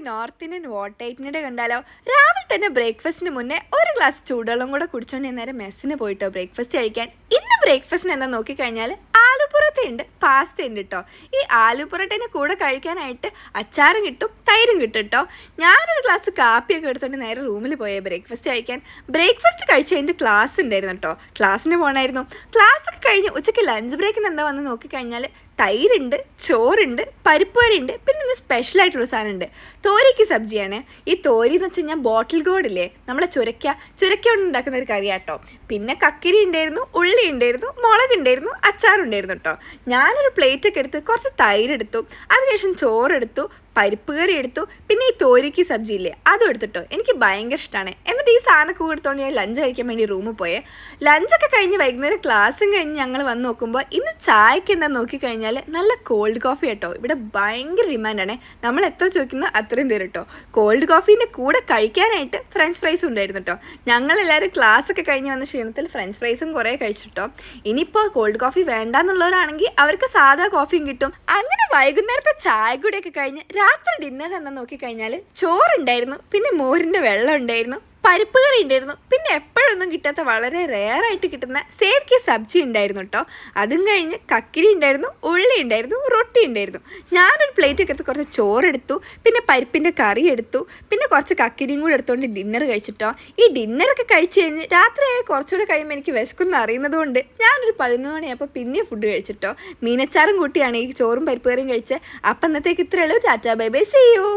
North Indian വോട്ടൈറ്റിനിടെ കണ്ടാലോ. രാവിലെ തന്നെ ബ്രേക്ക്ഫാസ്റ്റിന് മുന്നേ ഒരു ഗ്ലാസ് ചൂടുവെള്ളം കൂടെ കുടിച്ചോണ്ട് നേരെ മെസ്സിന് പോയിട്ടോ ബ്രേക്ക്ഫാസ്റ്റ് കഴിക്കാൻ. ഇന്ന് ബ്രേക്ക്ഫാസ്റ്റിന് എന്താ നോക്കിക്കഴിഞ്ഞാൽ ആലു പൊറോട്ട ഉണ്ട്, പാസ്ത ഉണ്ട് കേട്ടോ. ഈ ആലു പൊറോട്ടേനെ കൂടെ കഴിക്കാനായിട്ട് അച്ചാറും കിട്ടും, തൈരും കിട്ടും കേട്ടോ. ഞാനൊരു ഗ്ലാസ് കാപ്പിയൊക്കെ എടുത്തോണ്ട് നേരെ റൂമിൽ പോയേ ബ്രേക്ക്ഫാസ്റ്റ് കഴിക്കാൻ. ബ്രേക്ക്ഫാസ്റ്റ് കഴിച്ച് കഴിഞ്ഞിട്ട് ക്ലാസ് ഉണ്ടായിരുന്നു കേട്ടോ. ക്ലാസ്സിന് പോകണമായിരുന്നു. ക്ലാസ്സൊക്കെ കഴിഞ്ഞ് ഉച്ചയ്ക്ക് ലഞ്ച് ബ്രേക്കിന് എന്താ വന്ന് നോക്കിക്കഴിഞ്ഞാൽ തൈരുണ്ട്, ചോറുണ്ട്, പരിപ്പ് കറിയുണ്ട്, പിന്നെ ഇന്ന് സ്പെഷ്യലായിട്ടുള്ള സാധനമുണ്ട്. തോരയ്ക്ക് സബ്ജിയാണ്. ഈ തോരി എന്ന് വെച്ച് കഴിഞ്ഞാൽ ബോട്ടിൽ ഗോഡില്ലേ, നമ്മളെ ചുരക്ക കൊണ്ട് ഉണ്ടാക്കുന്ന ഒരു കറിയാട്ടോ. പിന്നെ കക്കിരി ഉണ്ടായിരുന്നു, ഉള്ളി ഉണ്ടായിരുന്നു, മുളക് ഉണ്ടായിരുന്നു, അച്ചാറുണ്ടായിരുന്നു കേട്ടോ. ഞാനൊരു പ്ലേറ്റൊക്കെ എടുത്ത് കുറച്ച് തൈരെടുത്തു, അതിനുശേഷം ചോറെടുത്തു, പരിപ്പ് കറി എടുത്തു, പിന്നെ ഈ തോരയ്ക്ക് സബ്ജി ഇല്ലേ അതും എടുത്തിട്ടോ. എനിക്ക് ഭയങ്കര ഇഷ്ടമാണ്. എന്നിട്ട് ഈ സാധനമൊക്കെ കൊടുത്തോണ്ട് ഞാൻ ലഞ്ച് കഴിക്കാൻ വേണ്ടി റൂമിൽ പോയേ. ലഞ്ചൊക്കെ കഴിഞ്ഞ് വൈകുന്നേരം ക്ലാസ്സും കഴിഞ്ഞ് ഞങ്ങൾ വന്ന് നോക്കുമ്പോൾ ഇന്ന് ചായക്ക് എന്താ നോക്കിക്കഴിഞ്ഞാൽ നല്ല കോൾഡ് കോഫി കേട്ടോ. ഇവിടെ ഭയങ്കര ഡിമാൻഡാണ്. നമ്മൾ എത്ര ചോദിക്കുന്നോ അത്രയും തരും കേട്ടോ. കോൾഡ് കോഫീൻ്റെ കൂടെ കഴിക്കാനായിട്ട് ഫ്രഞ്ച് ഫ്രൈസും ഉണ്ടായിരുന്നു കേട്ടോ. ഞങ്ങളെല്ലാവരും ക്ലാസ്സൊക്കെ കഴിഞ്ഞ് വന്ന ക്ഷീണത്തിൽ ഫ്രഞ്ച് ഫ്രൈസും കുറേ കഴിച്ചിട്ടോ. ഇനിയിപ്പോൾ കോൾഡ് കോഫി വേണ്ടാന്നുള്ളവരാണെങ്കിൽ അവർക്ക് സാധാ കോഫിയും കിട്ടും. അങ്ങനെ വൈകുന്നേരത്തെ ചായ കൂടിയൊക്കെ കഴിഞ്ഞ് രാത്രി ഡിന്നർ എന്താ നോക്കിക്കഴിഞ്ഞാൽ ചോറുണ്ടായിരുന്നു, പിന്നെ മോരിൻ്റെ വെള്ളം ഉണ്ടായിരുന്നു, പരിപ്പ് കറി ഉണ്ടായിരുന്നു, പിന്നെ എപ്പോഴൊന്നും കിട്ടാത്ത വളരെ റെയറായിട്ട് കിട്ടുന്ന സേവ്ക്ക് സബ്ജി ഉണ്ടായിരുന്നു കേട്ടോ. അതും കഴിഞ്ഞ് കക്കിരി ഉണ്ടായിരുന്നു, ഉള്ളി ഉണ്ടായിരുന്നു, റൊട്ടി ഉണ്ടായിരുന്നു. ഞാനൊരു പ്ലേറ്റൊക്കെ എടുത്ത് കുറച്ച് ചോറെടുത്തു, പിന്നെ പരിപ്പിൻ്റെ കറി എടുത്തു, പിന്നെ കുറച്ച് കക്കിരിയും കൂടെ എടുത്തുകൊണ്ട് ഡിന്നർ കഴിച്ചിട്ടോ. ഈ ഡിന്നറൊക്കെ കഴിച്ച് കഴിഞ്ഞ് രാത്രിയായി കുറച്ചുകൂടെ കഴിയുമ്പോൾ എനിക്ക് വിശക്കുമെന്ന് അറിയുന്നത് കൊണ്ട് ഞാനൊരു 11 മണിയായപ്പോൾ പിന്നെ ഫുഡ് കഴിച്ചിട്ടോ. മീനച്ചാറും കൂട്ടിയാണ് ഈ ചോറും പരിപ്പ് കറിയും കഴിച്ച്. അപ്പം ഇന്നത്തേക്ക് ഇത്രയേ ഉള്ളൂ. Tata bye bye, see U.